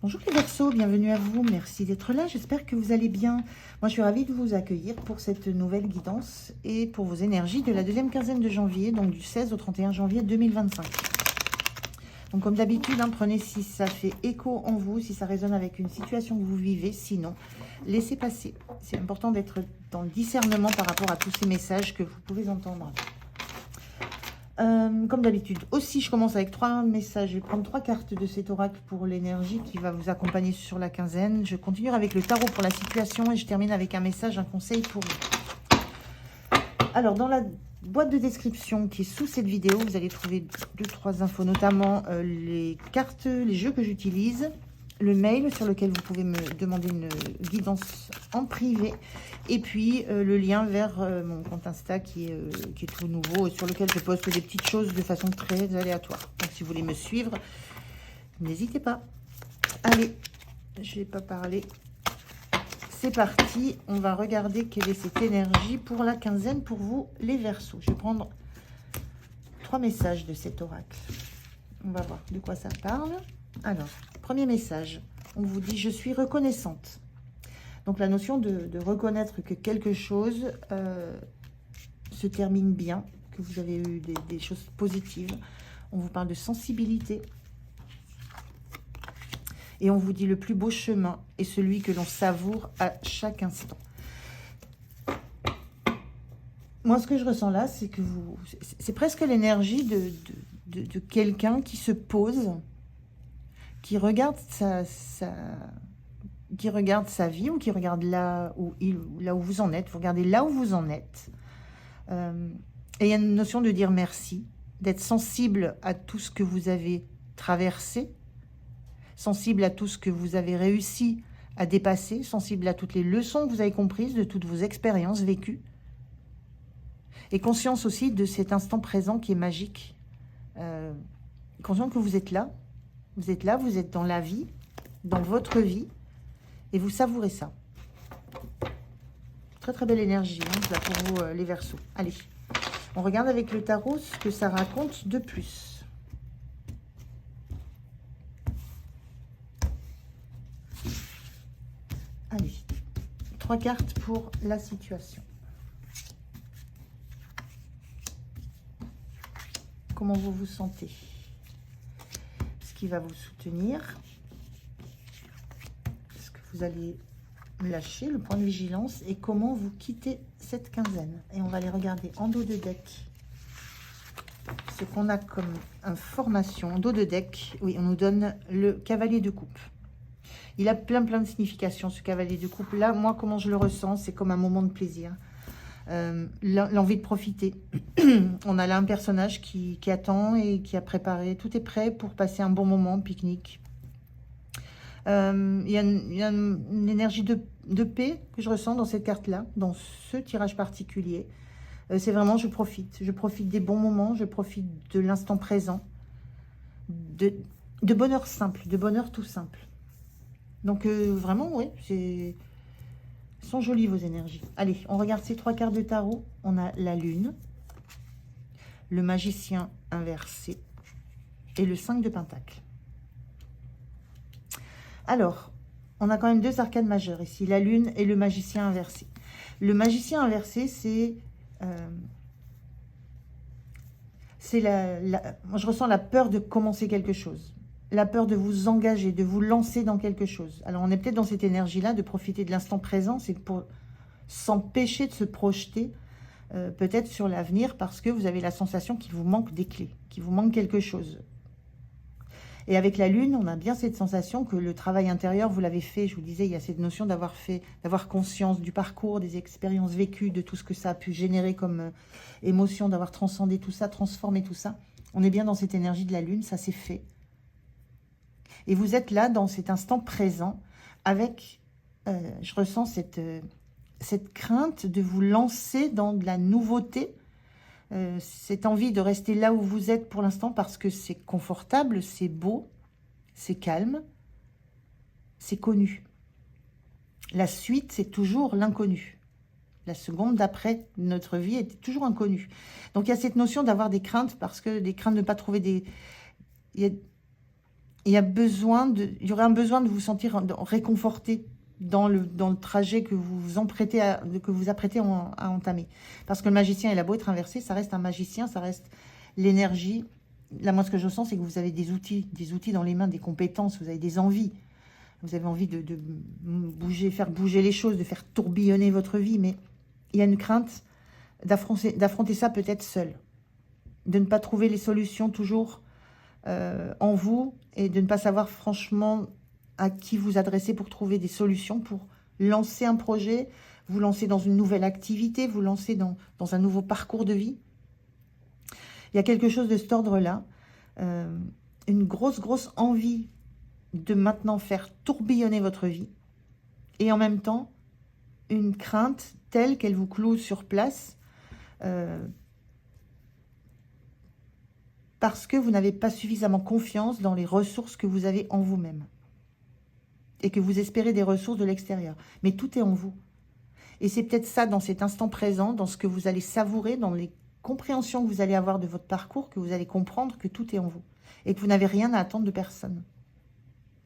Bonjour les Verseaux, bienvenue à vous, merci d'être là, j'espère que vous allez bien. Moi je suis ravie de vous accueillir pour cette nouvelle guidance et pour vos énergies de la deuxième quinzaine de janvier, donc du 16 au 31 janvier 2025. Donc comme d'habitude, prenez si ça fait écho en vous, si ça résonne avec une situation que vous vivez, sinon laissez passer. C'est important d'être dans le discernement par rapport à tous ces messages que vous pouvez entendre. Comme d'habitude, aussi je commence avec 3 messages. Je vais prendre 3 cartes de cet oracle pour l'énergie qui va vous accompagner sur la quinzaine. Je continue avec le tarot pour la situation et je termine avec un message, un conseil pour vous. Alors dans la boîte de description qui est sous cette vidéo, vous allez trouver 2-3 infos, notamment les cartes, les jeux que j'utilise, le mail sur lequel vous pouvez me demander une guidance en privé, et puis le lien vers mon compte Insta qui est tout nouveau et sur lequel je poste des petites choses de façon très aléatoire. Donc si vous voulez me suivre, n'hésitez pas. Allez, je vais pas parler. C'est parti, on va regarder quelle est cette énergie pour la quinzaine pour vous les Verseaux. Je vais prendre 3 messages de cet oracle. On va voir de quoi ça parle. Alors, premier message, on vous dit « Je suis reconnaissante ». Donc la notion de reconnaître que quelque chose se termine bien, que vous avez eu des choses positives. On vous parle de sensibilité. Et on vous dit le plus beau chemin est celui que l'on savoure à chaque instant. Moi, ce que je ressens là, c'est que vous... C'est presque l'énergie de quelqu'un qui se pose, qui regarde qui regarde sa vie ou qui regarde là où vous en êtes. Vous regardez là où vous en êtes. Et il y a une notion de dire merci, d'être sensible à tout ce que vous avez traversé, sensible à tout ce que vous avez réussi à dépasser, sensible à toutes les leçons que vous avez comprises, de toutes vos expériences vécues. Et conscience aussi de cet instant présent qui est magique. Conscient que vous êtes là, vous êtes dans la vie, dans votre vie, et vous savourez ça. Très très belle énergie là pour vous les Verseaux. Allez, on regarde avec le tarot ce que ça raconte de plus. Allez, 3 cartes pour la situation. Comment vous vous sentez? Ce qui va vous soutenir? Est-ce que vous allez lâcher le point de vigilance? Et comment vous quittez cette quinzaine? Et on va les regarder en dos de deck. Ce qu'on a comme information. En dos de deck, oui, on nous donne le cavalier de coupe. Il a plein de significations, ce cavalier de coupe. Là, moi, comment je le ressens, c'est comme un moment de plaisir. L'envie de profiter. On a là un personnage qui attend et qui a préparé. Tout est prêt pour passer un bon moment, pique-nique. Il y a une énergie de paix que je ressens dans cette carte-là, dans ce tirage particulier. C'est vraiment, je profite des bons moments, je profite de l'instant présent, de bonheur simple, de bonheur tout simple. Donc vraiment, oui, sont jolies vos énergies. Allez, on regarde ces 3 cartes de tarot. On a la lune, le magicien inversé et le 5 de pentacle. Alors, on a quand même 2 arcanes majeures ici, la lune et le magicien inversé. Le magicien inversé, c'est moi je ressens la peur de commencer quelque chose. La peur de vous engager, de vous lancer dans quelque chose. Alors, on est peut-être dans cette énergie-là, de profiter de l'instant présent, c'est pour s'empêcher de se projeter peut-être sur l'avenir parce que vous avez la sensation qu'il vous manque des clés, qu'il vous manque quelque chose. Et avec la lune, on a bien cette sensation que le travail intérieur, vous l'avez fait. Je vous disais, il y a cette notion d'avoir conscience du parcours, des expériences vécues, de tout ce que ça a pu générer comme émotion, d'avoir transcendé tout ça, transformé tout ça. On est bien dans cette énergie de la lune, ça s'est fait. Et vous êtes là, dans cet instant présent, avec, je ressens cette crainte de vous lancer dans de la nouveauté, cette envie de rester là où vous êtes pour l'instant parce que c'est confortable, c'est beau, c'est calme, c'est connu. La suite, c'est toujours l'inconnu. La seconde d'après notre vie est toujours inconnue. Donc, il y a cette notion d'avoir des craintes parce que des craintes de ne pas trouver des... il y aurait un besoin de vous sentir réconforté dans le trajet que vous vous apprêtez à entamer. Parce que le magicien, il a beau être inversé, ça reste un magicien, ça reste l'énergie. Là, moi, ce que je sens, c'est que vous avez des outils dans les mains, des compétences, vous avez des envies. Vous avez envie de bouger, faire bouger les choses, de faire tourbillonner votre vie. Mais il y a une crainte d'affronter ça peut-être seul. De ne pas trouver les solutions toujours en vous et de ne pas savoir franchement à qui vous adresser pour trouver des solutions, pour lancer un projet, vous lancer dans une nouvelle activité, vous lancer dans un nouveau parcours de vie. Il y a quelque chose de cet ordre-là, une grosse envie de maintenant faire tourbillonner votre vie et en même temps une crainte telle qu'elle vous cloue sur place parce que vous n'avez pas suffisamment confiance dans les ressources que vous avez en vous-même et que vous espérez des ressources de l'extérieur. Mais tout est en vous. Et c'est peut-être ça, dans cet instant présent, dans ce que vous allez savourer, dans les compréhensions que vous allez avoir de votre parcours, que vous allez comprendre que tout est en vous et que vous n'avez rien à attendre de personne.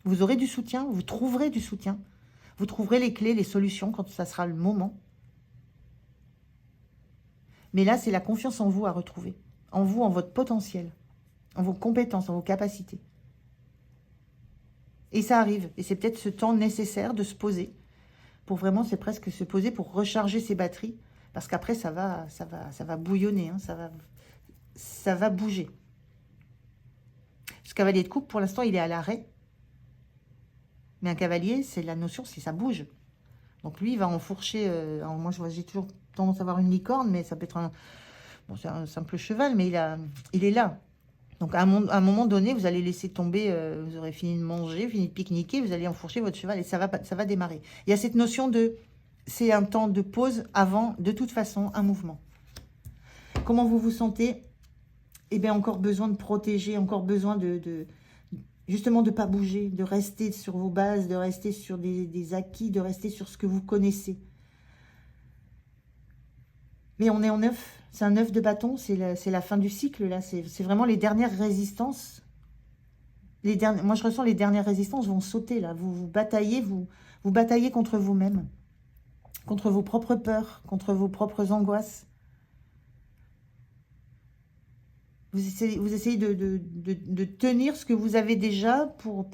Vous aurez du soutien, vous trouverez du soutien, vous trouverez les clés, les solutions quand ça sera le moment. Mais là, c'est la confiance en vous à retrouver, en vous, en votre potentiel, en vos compétences, en vos capacités. Et ça arrive. Et c'est peut-être ce temps nécessaire de se poser. Pour vraiment, c'est presque se poser pour recharger ses batteries. Parce qu'après, ça va bouillonner. Hein, ça va bouger. Ce cavalier de coupe, pour l'instant, il est à l'arrêt. Mais un cavalier, c'est la notion, c'est ça bouge. Donc lui, il va enfourcher... alors moi, j'ai toujours tendance à avoir une licorne, mais ça peut être un... Bon, c'est un simple cheval, mais il est là. Donc, à un moment donné, vous allez laisser tomber, vous aurez fini de manger, fini de pique-niquer, vous allez enfourcher votre cheval et ça va démarrer. Il y a cette notion de, c'est un temps de pause avant, de toute façon, un mouvement. Comment vous vous sentez? Eh bien, encore besoin de protéger, encore besoin justement de ne pas bouger, de rester sur vos bases, de rester sur des acquis, de rester sur ce que vous connaissez. Mais on est en 9, c'est un 9 de bâton, c'est la fin du cycle, là. C'est vraiment les dernières résistances. Moi, je ressens les dernières résistances vont sauter, là. Vous bataillez, vous bataillez contre vous-même, contre vos propres peurs, contre vos propres angoisses. Vous essayez de tenir ce que vous avez déjà pour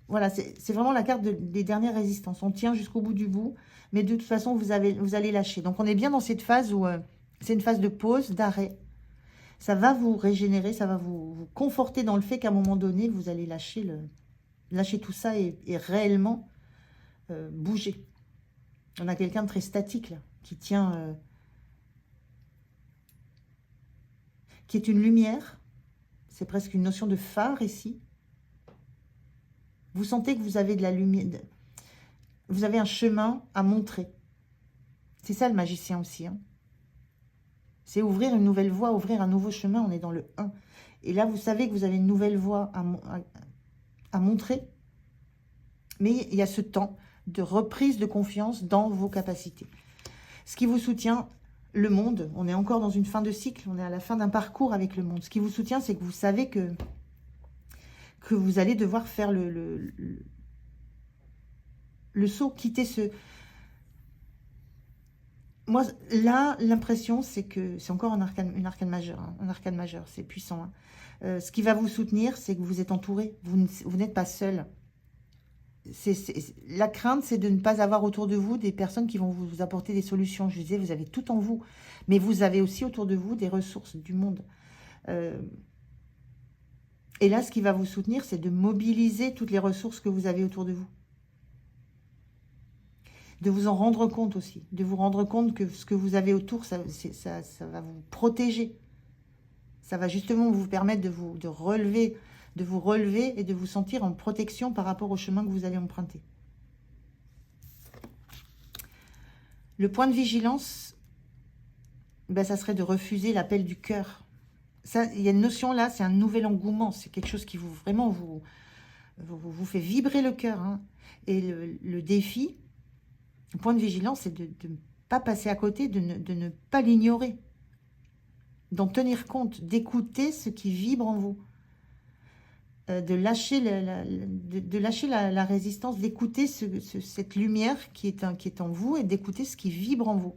voilà, c'est vraiment la carte des dernières résistances. On tient jusqu'au bout du bout, mais de toute façon, vous allez lâcher. Donc, on est bien dans cette phase où c'est une phase de pause, d'arrêt. Ça va vous régénérer, ça va vous conforter dans le fait qu'à un moment donné, vous allez lâcher tout ça et réellement bouger. On a quelqu'un de très statique, là, qui tient... qui est une lumière. C'est presque une notion de phare ici. Vous sentez que vous avez de la lumière, vous avez un chemin à montrer. C'est ça le magicien aussi. Hein. C'est ouvrir une nouvelle voie, ouvrir un nouveau chemin. On est dans le 1. Et là, vous savez que vous avez une nouvelle voie à montrer. Mais il y a ce temps de reprise de confiance dans vos capacités. Ce qui vous soutient, le monde. On est encore dans une fin de cycle. On est à la fin d'un parcours avec le monde. Ce qui vous soutient, c'est que vous savez que vous allez devoir faire le saut, quitter ce... Moi, là, l'impression, c'est que... C'est encore une arcane majeure. Hein, un arcane majeur, c'est puissant. Hein. Ce qui va vous soutenir, c'est que vous êtes entouré. Vous n'êtes pas seul. La crainte, c'est de ne pas avoir autour de vous des personnes qui vont vous apporter des solutions. Je disais, vous avez tout en vous. Mais vous avez aussi autour de vous des ressources du monde. Et là, ce qui va vous soutenir, c'est de mobiliser toutes les ressources que vous avez autour de vous. De vous en rendre compte aussi. De vous rendre compte que ce que vous avez autour, ça va vous protéger. Ça va justement vous permettre de vous relever et de vous sentir en protection par rapport au chemin que vous allez emprunter. Le point de vigilance, ben, ça serait de refuser l'appel du cœur. Il y a une notion là, c'est un nouvel engouement, c'est quelque chose qui vraiment vous fait vibrer le cœur. Hein. Et le défi, le point de vigilance, c'est de ne pas passer à côté, de ne pas l'ignorer, d'en tenir compte, d'écouter ce qui vibre en vous. de lâcher, de lâcher la résistance, d'écouter cette lumière qui est en vous et d'écouter ce qui vibre en vous.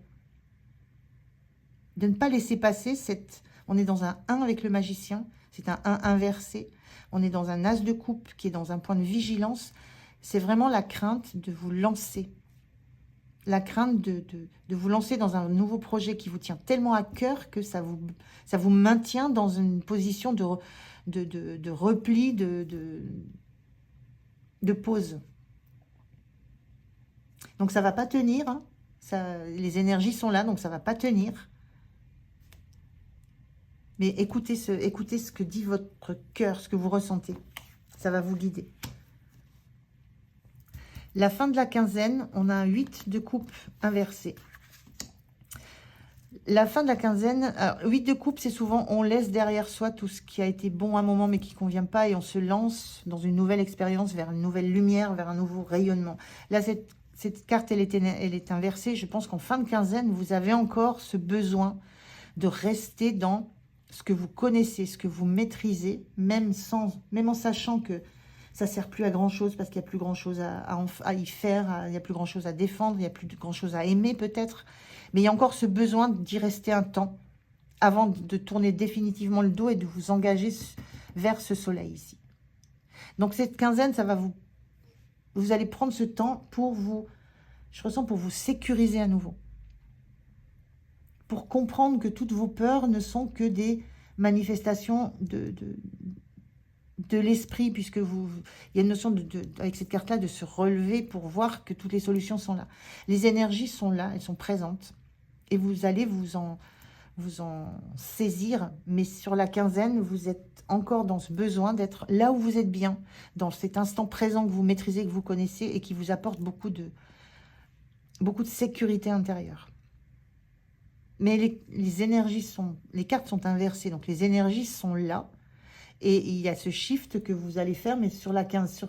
De ne pas laisser passer cette... On est dans un 1 avec le magicien, c'est un 1 inversé. On est dans un as de coupe qui est dans un point de vigilance. C'est vraiment la crainte de vous lancer. La crainte de vous lancer dans un nouveau projet qui vous tient tellement à cœur que ça vous maintient dans une position de repli, de pause. Donc ça ne va pas tenir. Hein. Les énergies sont là, donc ça ne va pas tenir. Mais écoutez ce que dit votre cœur, ce que vous ressentez. Ça va vous guider. La fin de la quinzaine, on a un 8 de coupe inversé. La fin de la quinzaine, alors, 8 de coupe, c'est souvent on laisse derrière soi tout ce qui a été bon à un moment mais qui ne convient pas et on se lance dans une nouvelle expérience, vers une nouvelle lumière, vers un nouveau rayonnement. Là, cette carte, elle est inversée. Je pense qu'en fin de quinzaine, vous avez encore ce besoin de rester dans ce que vous connaissez, ce que vous maîtrisez, même en sachant que ça ne sert plus à grand-chose parce qu'il n'y a plus grand-chose à y faire, il n'y a plus grand-chose à défendre, il n'y a plus grand-chose à aimer peut-être. Mais il y a encore ce besoin d'y rester un temps avant de tourner définitivement le dos et de vous engager vers ce soleil ici. Donc cette quinzaine, ça va vous allez prendre ce temps pour je ressens pour vous sécuriser à nouveau. Pour comprendre que toutes vos peurs ne sont que des manifestations de l'esprit, puisque il y a une notion avec cette carte-là de se relever pour voir que toutes les solutions sont là. Les énergies sont là, elles sont présentes, et vous allez vous en saisir, mais sur la quinzaine, vous êtes encore dans ce besoin d'être là où vous êtes bien, dans cet instant présent que vous maîtrisez, que vous connaissez, et qui vous apporte beaucoup de sécurité intérieure. Mais les cartes sont inversées, donc les énergies sont là. Et il y a ce shift que vous allez faire, mais sur la 15,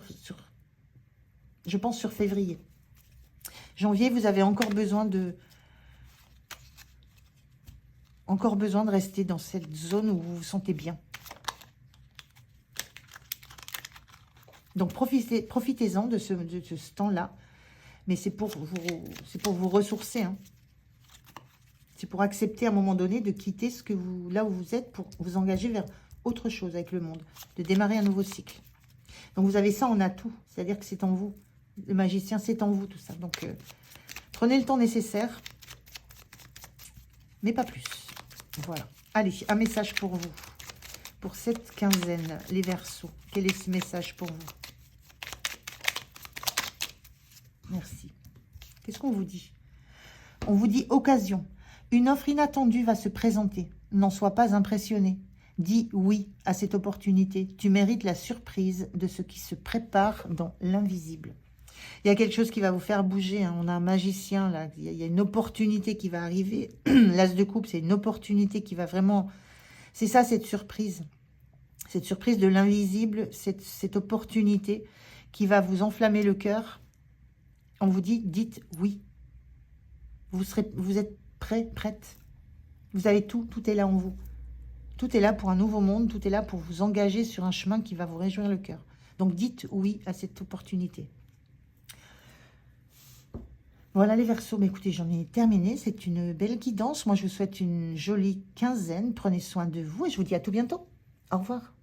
je pense sur février. Janvier, vous avez encore besoin de rester dans cette zone où vous vous sentez bien. Donc profitez-en de ce temps-là. Mais c'est pour vous ressourcer, hein. C'est pour accepter à un moment donné de quitter là où vous êtes pour vous engager vers autre chose avec le monde, de démarrer un nouveau cycle. Donc vous avez ça en atout, c'est-à-dire que c'est en vous. Le magicien, c'est en vous tout ça. Donc prenez le temps nécessaire, mais pas plus. Voilà. Allez, un message pour vous, pour cette quinzaine, les Verseaux. Quel est ce message pour vous? Merci. Qu'est-ce qu'on vous dit? On vous dit occasion. Une offre inattendue va se présenter. N'en sois pas impressionné. Dis oui à cette opportunité. Tu mérites la surprise de ce qui se prépare dans l'invisible. Il y a quelque chose qui va vous faire bouger. Hein. On a un magicien là. Il y a une opportunité qui va arriver. L'as de coupe, c'est une opportunité qui va vraiment... C'est ça, cette surprise. Cette surprise de l'invisible, cette opportunité qui va vous enflammer le cœur. On vous dit, dites oui. Vous êtes prêt, prête. Vous avez tout est là en vous. Tout est là pour un nouveau monde, tout est là pour vous engager sur un chemin qui va vous réjouir le cœur. Donc dites oui à cette opportunité. Voilà les Verseaux, mais écoutez, j'en ai terminé. C'est une belle guidance. Moi, je vous souhaite une jolie quinzaine. Prenez soin de vous et je vous dis à tout bientôt. Au revoir.